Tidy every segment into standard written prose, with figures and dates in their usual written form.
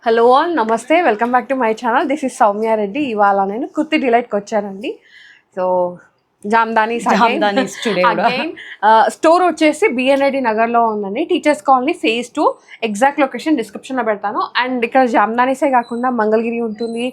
Hello all నమస్తే, welcome back to my channel. This is Soumya Reddy. ఇవాళ నేను కుర్తి డిలైట్కి వచ్చానండి. సో జామ్దానీ స్టోర్ వచ్చేసి బిఎన్ఐడి నగర్లో ఉందండి. Teachers colony phase 2. Exact location డిస్క్రిప్షన్లో పెడతాను. అండ్ ఇక్కడ జామ్దానీసే కాకుండా మంగళగిరి ఉంటుంది,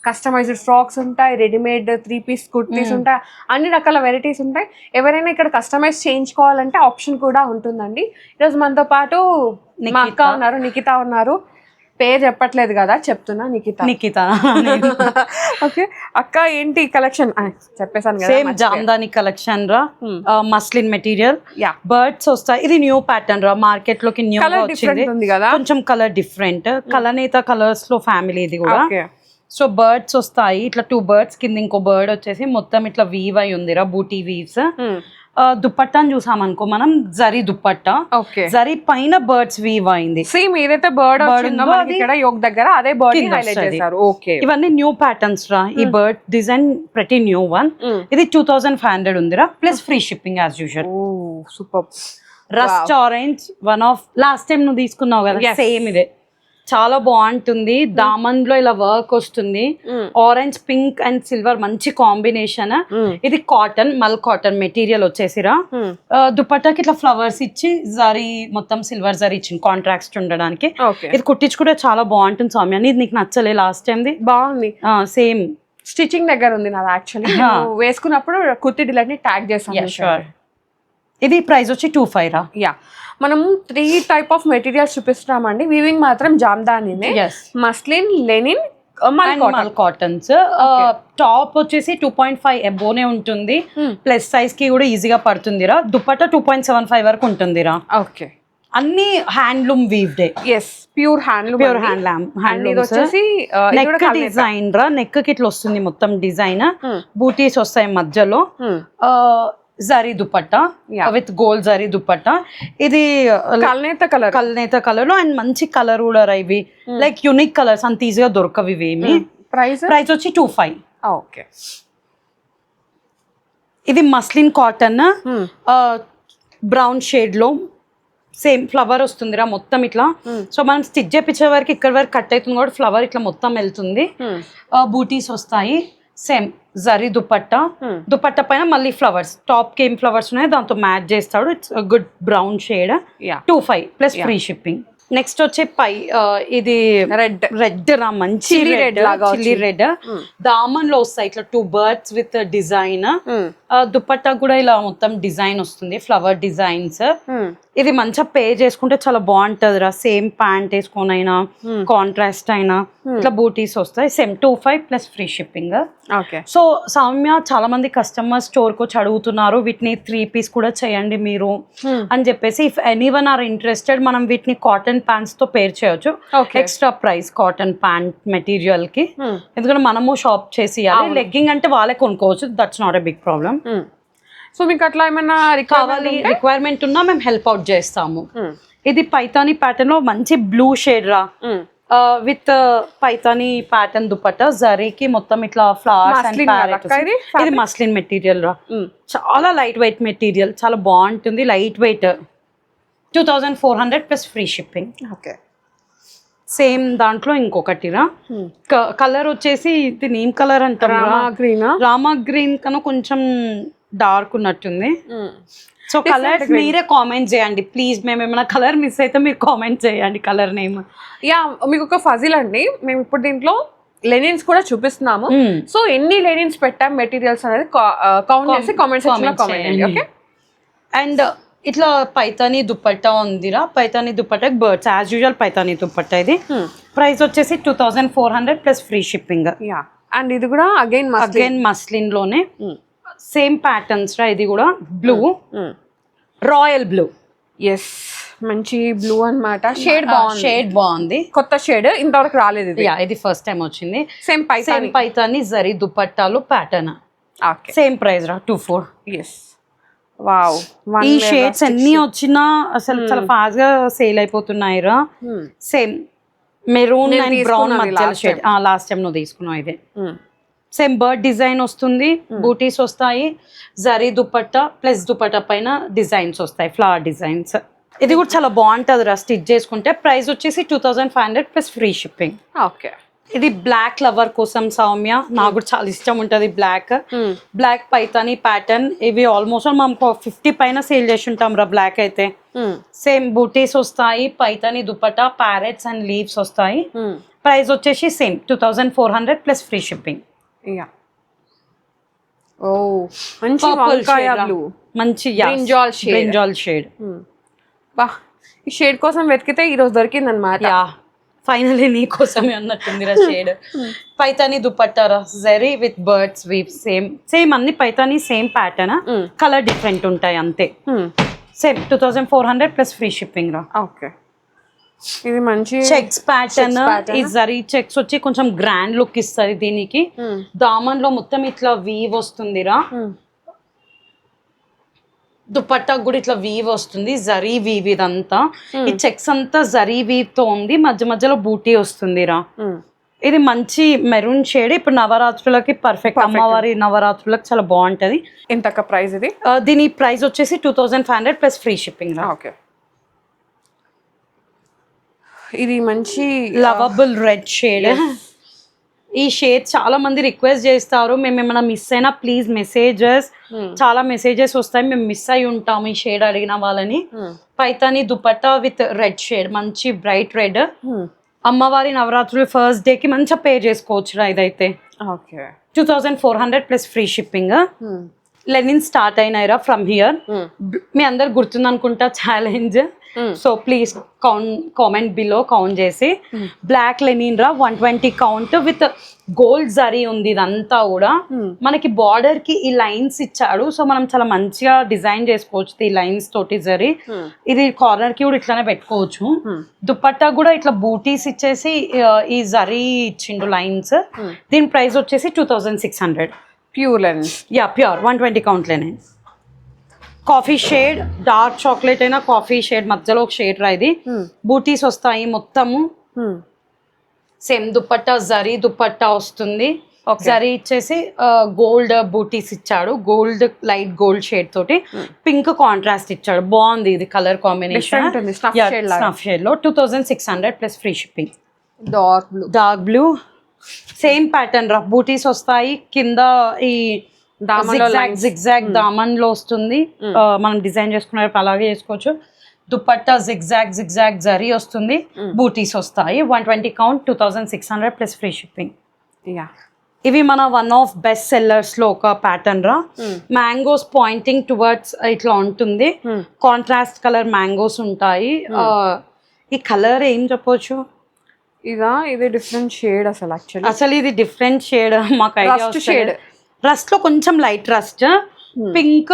కస్టమైజ్డ్ ఫ్రాక్స్ ఉంటాయి, రెడీమేడ్ 3-piece కుర్తీస్ ఉంటాయి, అన్ని రకాల వెరైటీస్ ఉంటాయి. ఎవరైనా ఇక్కడ కస్టమైజ్ చేయించుకోవాలంటే ఆప్షన్ కూడా ఉంటుందండి. ఈరోజు మనతో పాటు మా అక్క ఉన్నారు, నిఖిత ఉన్నారు. పేరు చెప్పట్లేదు కదా, చెప్తున్నా, నిఖిత. ఓకే అక్క, ఏంటి కలెక్షన్ చెప్పేసాను కదా. సేమ్ జామ్దాని కలెక్షన్ రా, మస్లిన్ మెటీరియల్, బర్డ్స్ వస్తాయి. ఇది న్యూ ప్యాటర్న్ రా, మార్కెట్ లోకి న్యూ వచ్చింది కదా, కొంచెం కలర్ డిఫరెంట్. కలనేత కలర్స్ లో ఫ్యామిలీ ఇది కూడా. సో బర్డ్స్ వస్తాయి, ఇట్లా 2 birds కింద ఇంకో బర్డ్ వచ్చేసి మొత్తం ఇట్లా వీవ్ అయి ఉంది రా, బూటీ వీవ్స్. దుప్పట్టాని చూసామనుకో మనం, జరీ దుప్పట్టా, జరీ పైన బర్డ్స్ వీవ్ అయింది. సేమ్ ఏదైతే బర్డ్ ఇక్కడ యోక్ దగ్గర అదే బర్డ్ హైలైట్ చేశారు. ఓకే, ఇవన్నీ న్యూ ప్యాటర్న్స్ రా. ఈ బర్డ్ డిజైన్ ప్రతి న్యూ వన్. ఇది 2500 ఉందిరా, plus free shipping as usual. Super. Rust orange, one of last time నువ్వు తీసుకున్నావు కదా, సేమ్ ఇదే. చాలా బాగుంటుంది. దామన్ లో ఇలా వర్క్ వస్తుంది. ఆరెంజ్, పింక్ అండ్ సిల్వర్ మంచి కాంబినేషన్. ఇది కాటన్, మల్ కాటన్ మెటీరియల్ వచ్చేసిరా. దుపట్టాకి ఇట్లా ఫ్లవర్స్ ఇచ్చి జరీ మొత్తం సిల్వర్ జరీ ఇచ్చింది కాంట్రాక్ట్ ఉండడానికి. ఇది కుట్టించుకుంటే చాలా బాగుంటుంది సౌమ్య. ఇది నీకు నచ్చలే లాస్ట్ టైం? బాగుంది. సేమ్ స్టిచ్చింగ్ దగ్గర ఉంది నాది. యాక్చువల్లీ వేసుకున్నప్పుడు కుర్తి డిలైట్ ని ట్యాగ్ చేస్తాను. ఇది ప్రైస్ వచ్చి 25 రా. మనం 3 type ఆఫ్ మెటీరియల్స్ చూపిస్తున్నామండి. వీవింగ్ మాత్రం జామ్దానీనే, మస్లిన్, లెనిన్, మల్ కాటన్స్. టాప్ వచ్చేసి 2.5 అబోనే ఉంటుంది. ప్లస్ సైజ్ కి కూడా ఈజీగా పడుతుందిరా. దుపట్టా 2.75 వరకు ఉంటుందిరా. ఓకే, అన్ని handloom weaved. Pure handloom. Neck design రా, నెక్ కి ఇట్లా వస్తుంది మొత్తం డిజైన్. బూటీస్ వస్తాయి మధ్యలో. Zari dupatta with gold zari dupatta. ఇది కల్నేత కలర్ లో, అండ్ మంచి కలర్ కూడా ఇవి. లైక్ యూనిక్ కలర్స్, అంత ఈజీగా దొరకవి ఇవేమి. ప్రైస్ వచ్చి 25. ఓకే, ఇది మస్లిన్ కాటన్, బ్రౌన్ షేడ్ లో సేమ్ ఫ్లవర్ వస్తుందిరా మొత్తం ఇట్లా. సో మనం స్టిచ్ చేపించే వరకు ఇక్కడ వరకు కట్ అవుతుంది కూడా, ఫ్లవర్ ఇట్లా మొత్తం వెళ్తుంది. బూటీస్ వస్తాయి. సేమ్ జరీ దుపట్టా, దుపట్టా పైన మళ్ళీ ఫ్లవర్స్. టాప్ కి ఏం ఫ్లవర్స్ ఉన్నాయి దాంతో మ్యాచ్ చేస్తాడు. It's good brown shade. 25 plus free shipping. Next వచ్చే ఇది రెడ్ రా, మంచి రెడ్, చిల్లీ రెడ్. దామన్ లో వస్తాయి ఇట్లా 2 birds విత్ డిజైన్. దుపట్టా కూడా ఇలా మొత్తం డిజైన్ వస్తుంది, ఫ్లవర్ డిజైన్స్. ఇది మంచిగా పే చేసుకుంటే చాలా బాగుంటది రా. సేమ్ ప్యాంట్ వేసుకొని అయినా, కాంట్రాస్ట్ అయినా ఇట్లా బూటీస్ వస్తాయి. Same 25 plus free shipping. So Soumya, చాలా మంది కస్టమర్స్ స్టోర్ కి వచ్చి అడుగుతున్నారు, వీటిని 3-piece కూడా చేయండి మీరు అని చెప్పేసి. ఇఫ్ ఎనీవన్ ఆర్ ఇంట్రెస్టెడ్, మనం వీటిని కాటన్ ప్యాంట్స్ తో పేర్ చేయొచ్చు. Extra price cotton pant material కి, ఎందుకంటే మనము షాప్ చేసి లెగ్గింగ్ అంటే వాళ్ళే కొనుక్కోవచ్చు. That's not a big problem. So మీకు అట్లా ఏమైనా కావాలి, రిక్వైర్మెంట్ ఉన్నా మేము హెల్ప్ అవుట్ చేస్తాము. ఇది పైతానీ ప్యాటర్న్ లో మంచి బ్లూ షేడ్ రా, విత్ పైతానీ ప్యాటర్న్ దుపట్టా. జరీకి మొత్తం ఇట్లా ఫ్లవర్స్ అండ్ ప్యారెట్. ఇది మస్లిన్ మెటీరియల్ రా, చాలా లైట్ వెయిట్ మెటీరియల్, చాలా బాగుంటుంది. Light weight. 2400 plus free shipping. Okay, same దాంట్లో ఇంకొకటి రా. కలర్ వచ్చేసి ఇది నేమ్ కలర్ అంటారు, రామా గ్రీన్ కన్నా కొంచెం డార్క్ ఉన్నట్టుంది. సో కలర్స్ మీరే కామెంట్ చేయండి ప్లీజ్. మేము ఏమైనా కలర్ మిస్ అయితే మీరు కామెంట్ చేయండి కలర్ నేమ్. మీకు ఒక ఫజిల్ అండి, మేము ఇప్పుడు దీంట్లో లెనిన్స్ కూడా చూపిస్తున్నాము. సో ఎన్ని లెనిన్స్ పెట్టాం మెటీరియల్స్ అనేది కౌంట్ చేసి కామెంట్ సెక్షన్ లో కామెంట్ చేయండి. ఓకే, అండ్ ఇట్లా పైతానీ దుపట్టా ఉందిరా. Paithani dupatta birds as usual Paithani dupatta. ఇది ప్రైస్ వచ్చేసి 2400 ప్లస్ ఫ్రీ షిప్పింగ్. అండ్ ఇది కూడా అగైన్ మస్లిన్ లోనే సేమ్ ప్యాటర్న్స్ రా. ఇది కూడా బ్లూ, రాయల్ బ్లూ. మంచి బ్లూ అన్నమాట. షేడ్ బాగుంది, కొత్త షేడ్, ఇంతవరకు రాలేదు. ఇది ఫస్ట్ టైం వచ్చింది. సేమ్ పైతానీ జరీ దుపట్టాలు ప్యాటర్న్. సేమ్ ప్రైస్ రా, 24. వావ్, ఈ షేడ్స్ అన్ని వచ్చినా అసలు చాలా ఫాస్ట్ గా సేల్ అయిపోతున్నాయి రా. సేమ్ మెరూన్ అండ్ బ్రౌన్ మధ్యలో షేడ్. లాస్ట్ టైం నువ్వు తీసుకున్నావు ఇదే. సేమ్ బర్డ్ డిజైన్ వస్తుంది, బూటీస్ వస్తాయి, జరీ దుపట్టా ప్లస్ దుపట్టా పైన డిజైన్స్ వస్తాయి, ఫ్లవర్ డిజైన్స్. ఇది కూడా చాలా బాగుంటుంది రా స్టిచ్ చేసుకుంటే. ప్రైస్ వచ్చేసి 2500 ప్లస్ ఫ్రీ షిప్పింగ్. ఓకే. ఇది బ్లాక్ లవర్ కోసం సౌమ్య, నాకు కూడా చాలా ఇష్టం ఉంటుంది బ్లాక్. Black Paithani pattern. ఇవి ఆల్మోస్ట్ మనం 50 పైన సేల్ చేసి ఉంటాం రా బ్లాక్ అయితే. సేమ్ బూటీస్ వస్తాయి, Paithani dupatta, parrots and leaves వస్తాయి. ప్రైస్ వచ్చేసి సేమ్ 2400 ప్లస్ ఫ్రీ షిప్పింగ్. ఓ మంచి వంకాయ బ్లూ, మంచి బ్రింజాల్ షేడ్. బా, ఈ షేడ్ కోసం వెతికితే ఈ రోజు దొరికింది అనమాట. ఫైనలీ నీ కోసమే అన్నట్టుంది రా షేడ్. పైతాని దుపట్టా రా, zari with birds weave. Same అన్ని Paithani same pattern, colour different ఉంటాయి అంతే. సేమ్ 2400 ప్లస్ ఫ్రీ షిప్పింగ్ రా. ఓకే. ఇది మంచి చెక్స్ ప్యాటర్న్. ఈ జరీ చెక్స్ వచ్చి కొంచెం గ్రాండ్ లుక్ ఇస్తుంది దీనికి. దామన్ లో మొత్తం ఇట్లా వీవ్ వస్తుందిరా. దుపట్టా కూడా ఇట్లా వీవ్ వస్తుంది, జరీ వీవ్. ఇదంతా ఈ చెక్స్ అంతా జరీ వీవ్ తో ఉంది, మధ్య మధ్యలో బూటీ వస్తుందిరా. ఇది మంచి మెరూన్ షేడ్. ఇప్పుడు నవరాత్రులకి పర్ఫెక్ట్, అమ్మవారి నవరాత్రులకు చాలా బాగుంటది. ఎంత ప్రైస్ ఇది? దీని ప్రైస్ వచ్చేసి 2500 ప్లస్ ఫ్రీ షిప్పింగ్ రా. ఓకే. ఇది మంచి లవబుల్ రెడ్ షేడ్. ఈ షేడ్ చాలా మంది రిక్వెస్ట్ చేస్తారు. మేము ఏమైనా మిస్ అయినా ప్లీజ్ మెసేజెస్, చాలా మెసేజెస్ వస్తాయి, మేము మిస్ అయి ఉంటాము ఈ షేడ్ అడిగిన వాళ్ళని. Paithani dupatta with red shade, మంచి బ్రైట్ రెడ్. అమ్మవారి నవరాత్రులు ఫస్ట్ డే కి మంచిగా పే చేసుకోవచ్చు రా ఇదైతే. Okay. 2400 plus free shipping. Linen start అయినాయిరా ఫ్రమ్ హియర్. మీ అందరు గుర్తుంది అనుకుంటా challenge. So please comment below count చేసి. బ్లాక్ లెనిన్ రా, 120 కౌంట్ విత్ గోల్డ్ జరీ ఉంది. ఇదంతా కూడా మనకి బార్డర్ కి ఈ లైన్స్ ఇచ్చాడు, సో మనం చాలా మంచిగా డిజైన్ చేసుకోవచ్చు ఈ లైన్స్ తోటి జరీ. ఇది కార్నర్ కి కూడా ఇట్లానే పెట్టుకోవచ్చు. దుపట్టా కూడా ఇట్లా బూటీస్ ఇచ్చేసి ఈ జరీ ఇచ్చిండు లైన్స్. దీని ప్రైస్ వచ్చేసి 2600. Pure linen. Pure 120 count linen. Coffee shade, dark chocolate అయినా కాఫీ షేడ్ మధ్యలో ఒక షేడ్ రా. ఇది బూటీస్ వస్తాయి మొత్తము. సేమ్ దుపట్టా జరీ దుపట్టా వస్తుంది. జరీ ఇచ్చేసి గోల్డ్ బూటీస్ ఇచ్చాడు, గోల్డ్ లైట్ గోల్డ్ షేడ్ తోటి పింక్ కాంట్రాస్ట్ ఇచ్చాడు. బాగుంది ఇది కలర్ కాంబినేషన్. స్నఫ్ షేడ్ లో 2600 plus free shipping. Dark blue same pattern రా. బూటీస్ వస్తాయి కింద. ఈ జిగ్జాగ్ దామన్ లో వస్తుంది. మనం డిజైన్ చేసుకున్నప్పుడు అలాగే చేసుకోవచ్చు. దుపట్టా జిగ్జాగ్ జరీ వస్తుంది, బూటీస్ వస్తాయి. 120 కౌంట్, 2600 ప్లస్ ఫ్రీ షిప్పింగ్. ఇవి మన వన్ ఆఫ్ బెస్ట్ సెల్లర్స్ లో ఒక ప్యాటర్న్ రా. మ్యాంగోస్ పాయింటింగ్ టువర్డ్స్ ఇట్లా ఉంటుంది. కాంట్రాస్ట్ కలర్ మ్యాంగోస్ ఉంటాయి. ఈ కలర్ ఏం చెప్పొచ్చు, ఇది డిఫరెంట్ షేడ్. అసలు ఇది డిఫరెంట్ షేడ్. మాకు ఐడియా షేడ్ రస్ట్ లో కొంచెం light rust, pink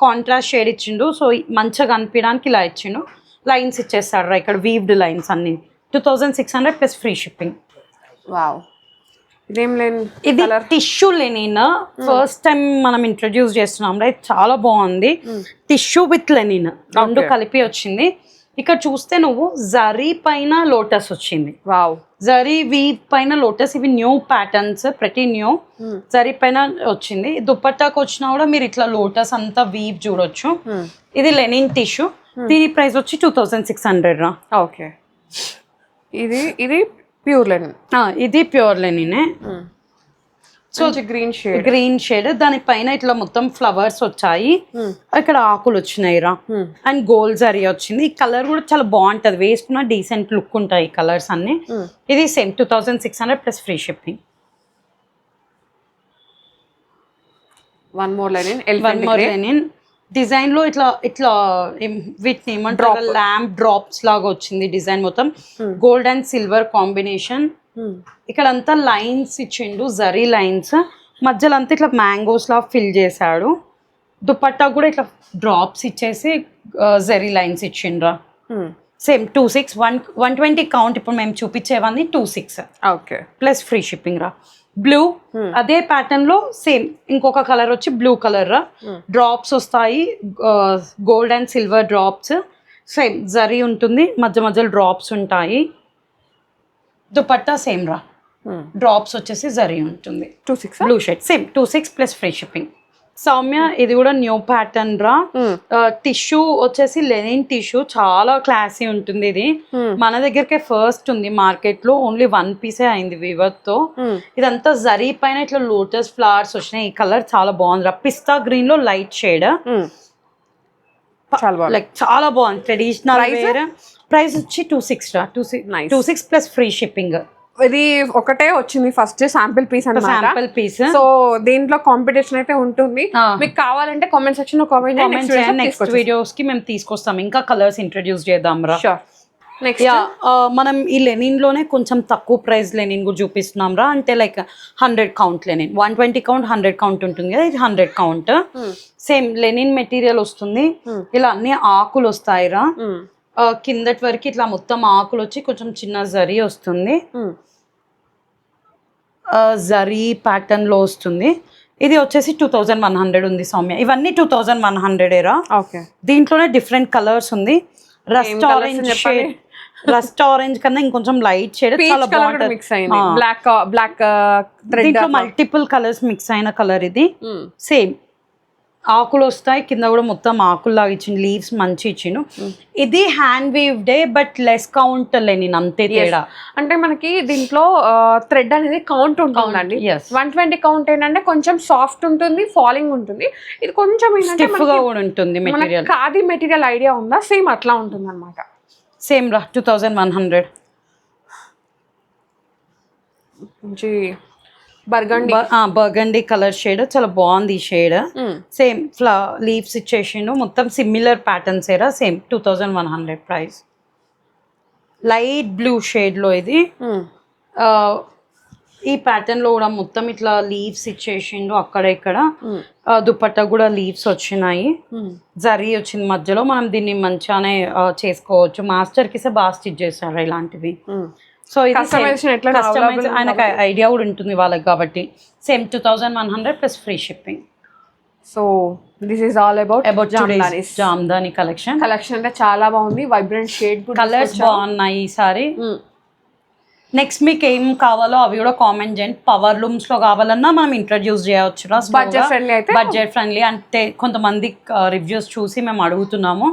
contrast shade ఇచ్చిండు. సో మంచిగా కనిపించడానికి ఇలా ఇచ్చిండు. లైన్స్ ఇచ్చేస్తాడు రా ఇక్కడ, వీవ్డ్ లైన్స్ అన్ని. 2600 ప్లస్ ఫ్రీ షిప్పింగ్. వావ్. ఇది టిష్యూ లెనిన్. ఫస్ట్ టైం మనం ఇంట్రడ్యూస్ చేస్తున్నాం రా. ఇది చాలా బాగుంది. టిష్యూ విత్ లెనిన్ రెండు కలిపి వచ్చింది. ఇక్కడ చూస్తే నువ్వు జరీ పైన లోటస్ వచ్చింది. వావ్. జరీ వీవ్ పైన లోటస్. ఇవి న్యూ ప్యాటర్న్స్, ప్రతి న్యూ. జరీ పైన వచ్చింది. దుపట్టాకు వచ్చినా కూడా మీరు ఇట్లా లోటస్ అంతా వీవ్ చూడొచ్చు. ఇది లెనిన్ టిష్యూ. దీని ప్రైస్ వచ్చి 2600 రా. ఓకే. ఇది ప్యూర్ లెనిన్. ఇది ప్యూర్ లెనినే. So green shade. దానిపైన ఇట్లా మొత్తం ఫ్లవర్స్ వచ్చాయి, ఇక్కడ ఆకులు వచ్చినాయి రా. అండ్ గోల్డ్ జరీ వచ్చింది. ఈ కలర్ కూడా చాలా బాగుంటది, వేసుకున్న డీసెంట్ లుక్ ఉంటాయి ఈ కలర్స్ అన్ని. ఇది same 2600 plus free shipping. One more linen design లో ఇట్లా వీటిని ఏమంటారు, ల్యాంప్ డ్రాప్స్ లాగా వచ్చింది డిజైన్ మొత్తం. Gold and silver combination. ఇక్కడ అంతా లైన్స్ ఇచ్చిండు, జరీ లైన్స్. మధ్యలో అంతా ఇట్లా మ్యాంగోస్ లా ఫిల్ చేశాడు. దుపట్టా కూడా ఇట్లా డ్రాప్స్ ఇచ్చేసి జరీ లైన్స్ ఇచ్చిండ్రా. సేమ్ 26 120 కౌంట్. ఇప్పుడు మేము చూపించేవన్నీ 26. ఓకే. ప్లస్ ఫ్రీ షిప్పింగ్ రా. బ్లూ అదే ప్యాటర్న్ లో సేమ్ ఇంకొక కలర్ వచ్చి బ్లూ కలర్ రా. డ్రాప్స్ వస్తాయి, gold and silver drops. Same zari ఉంటుంది, మధ్య మధ్యలో డ్రాప్స్ ఉంటాయి. దుపట్టా సేమ్ రా. డ్రాప్స్ వచ్చేసి జరీ ఉంటుంది. 26 blue shade. Same 26 plus free shipping. Soumya ఇది కూడా న్యూ ప్యాటర్న్ రా. టిష్యూ వచ్చేసి లెనిన్ టిష్యూ, చాలా క్లాసీ ఉంటుంది ఇది. మన దగ్గరకే ఫస్ట్ ఉంది మార్కెట్ లో, ఓన్లీ 1 పీసే అయింది వీవర్ తో. ఇదంతా జరీ పైన ఇట్లా లోటస్ ఫ్లవర్స్ వచ్చినాయి. ఈ కలర్ చాలా బాగుంది రా, పిస్తా గ్రీన్ లో లైట్ షేడ్, లైక్ చాలా బాగుంది. Traditional wear. ప్రైస్ వచ్చి 26 రా, 26 ప్లస్ ఫ్రీ షిప్పింగ్. ఇది ఒకటే వచ్చింది ఫస్ట్ శాంపిల్ పీస్ అన్నమాట. Sample piece. సో దీంట్లో కాంపిటీషన్ అయితే ఉంటుంది. మీకు కావాలంటే కామెంట్ సెక్షన్ లో కామెంట్ చేయండి. నెక్స్ట్ వీడియోస్ కి మేము తీసుకొస్తాం, ఇంకా కలర్స్ ఇంట్రడ్యూస్ చేద్దాం రా. నెక్స్ట్ మనం ఈ లెనిన్ లోనే కొంచెం తక్కువ ప్రైస్ లెనిన్ కూడా చూపిస్తున్నాం రా. అంటే like 100 count linen, 120 count 100 count ఉంటుంది కదా, ఇది 100 కౌంట్. సేమ్ లెనిన్ మెటీరియల్ వస్తుంది. ఇలా అన్ని ఆకులు వస్తాయి రా. కిందటి వరకు ఇట్లా మొత్తం ఆకులు వచ్చి కొంచెం చిన్న జరీ వస్తుంది. జరీ ప్యాటర్న్ లో వస్తుంది. ఇది వచ్చేసి 2100 ఉంది సౌమ్య. ఇవన్నీ 2100 రా. దీంట్లోనే డిఫరెంట్ కలర్స్ ఉంది. Rust orange shade, rust orange కన్నా ఇంకొంచెం లైట్ షేడ్, చాలా బాగుంటుంది. బ్లాక్ దీంట్లో మల్టిపుల్ కలర్స్ మిక్స్ అయిన కలర్ ఇది. సేమ్ ఆకులు వస్తాయి, కింద కూడా మొత్తం ఆకుల్లాగా ఇచ్చిండు, లీవ్స్ మంచి ఇచ్చిండు. ఇది hand weaved but less count linen, అంతే తేడా. అంటే మనకి దీంట్లో థ్రెడ్ అనేది కౌంట్ ఉంటుందండి. 120 కౌంట్ ఏంటంటే కొంచెం సాఫ్ట్ ఉంటుంది, ఫాలింగ్ ఉంటుంది. ఇది కొంచెం స్టిఫ్ గా కూడా ఉంటుంది మెటీరియల్. ఖాదీ మెటీరియల్ ఐడియా ఉందా? సేమ్ అట్లా ఉంటుంది అనమాట. సేమ్ రా, 2100. బర్గండీ కలర్ షేడ్, చాలా బాగుంది ఈ షేడ్. సేమ్ లీవ్స్ ఇచ్చేసిండు, మొత్తం సిమిలర్ ప్యాటర్న్స్ ఏరా. Same 2100 price. Light blue shade లో ఇది. ఈ ప్యాటర్న్ లో కూడా మొత్తం ఇట్లా లీవ్స్ ఇచ్చేసిండు అక్కడ ఇక్కడ. దుపట్టా కూడా లీవ్స్ వచ్చినాయి, జరీ వచ్చింది మధ్యలో. మనం దీన్ని మంచిగానే చేసుకోవచ్చు. మాస్టర్ కి బాగా స్టిచ్ చేస్తారు ఇలాంటివి. సో ఆయనకు ఐడియా కూడా ఉంటుంది వాళ్ళకి కాబట్టి. Same 2100 plus free shipping. So this is all about Jamdani collection. అంటే చాలా బాగుంది, వైబ్రెంట్ షేడ్, కలర్స్ బాగున్నాయి ఈసారి. నెక్స్ట్ మీకు ఏం కావాలో అవి కూడా కామెంట్ చేయండి. పవర్ లూమ్స్ లో కావాలన్నా మనం ఇంట్రడ్యూస్ చేయవచ్చు. బడ్జెట్ ఫ్రెండ్లీ అంటే కొంతమంది రివ్యూస్ చూసి మేము అడుగుతున్నాము.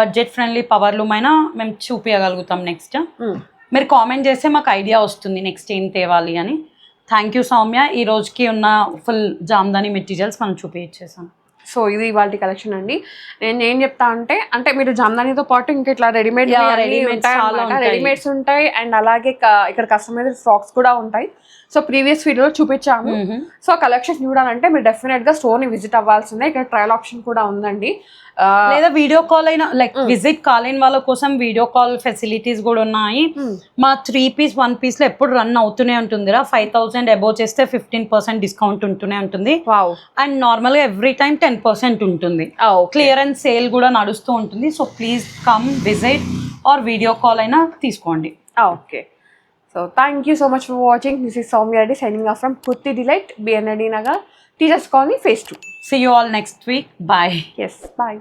బడ్జెట్ ఫ్రెండ్లీ పవర్ లూమ్ అయినా మేము చూపించగలుగుతాం. నెక్స్ట్ మీరు కామెంట్ చేస్తే మాకు ఐడియా వస్తుంది నెక్స్ట్ ఏం తేవాలి అని. Thank you Soumya. ఈ రోజుకి ఉన్న ఫుల్ జామ్దాని మెటీరియల్స్ మనం చూపించేసాం. సో ఇది ఇవాళ కలెక్షన్ అండి. నేను ఏం చెప్తా అంటే మీరు జామ్దానితో పాటు ఇంకా ఇట్లా రెడీమేడ్స్ ఉంటాయి అండ్ అలాగే ఇక్కడ కస్టమైజ్డ్ ఫ్రాక్స్ కూడా ఉంటాయి. సో ప్రీవియస్ వీడియోలో చూపించాము. సో కలెక్షన్ చూడాలంటే మీరు డెఫినెట్ గా స్టోర్ ని విజిట్ అవ్వాల్సిందే. ఇక్కడ ట్రయల్ ఆప్షన్ కూడా ఉందండి. లేదా వీడియో కాల్ అయినా లైక్ విజిట్ కాలేని వాళ్ళ కోసం వీడియో కాల్ ఫెసిలిటీస్ కూడా ఉన్నాయి. మా 3 పీస్ 1 పీస్ లో ఎప్పుడు రన్ అవుతూనే ఉంటుందిరా. 5000 అబోవ్ చేస్తే 15% డిస్కౌంట్ ఉంటూనే ఉంటుంది. అండ్ నార్మల్ గా ఎవ్రీ టైం 10% ఉంటుంది. క్లియరెన్స్ సేల్ కూడా నడుస్తూ ఉంటుంది. So please come visit or video call అయినా తీసుకోండి. Okay. So thank you so much for watching. This is Soumya Reddy signing off from Kurti Delight, BNRD Nagar, Teachers Colony, Phase 2. See you all next week. Bye. Yes, bye.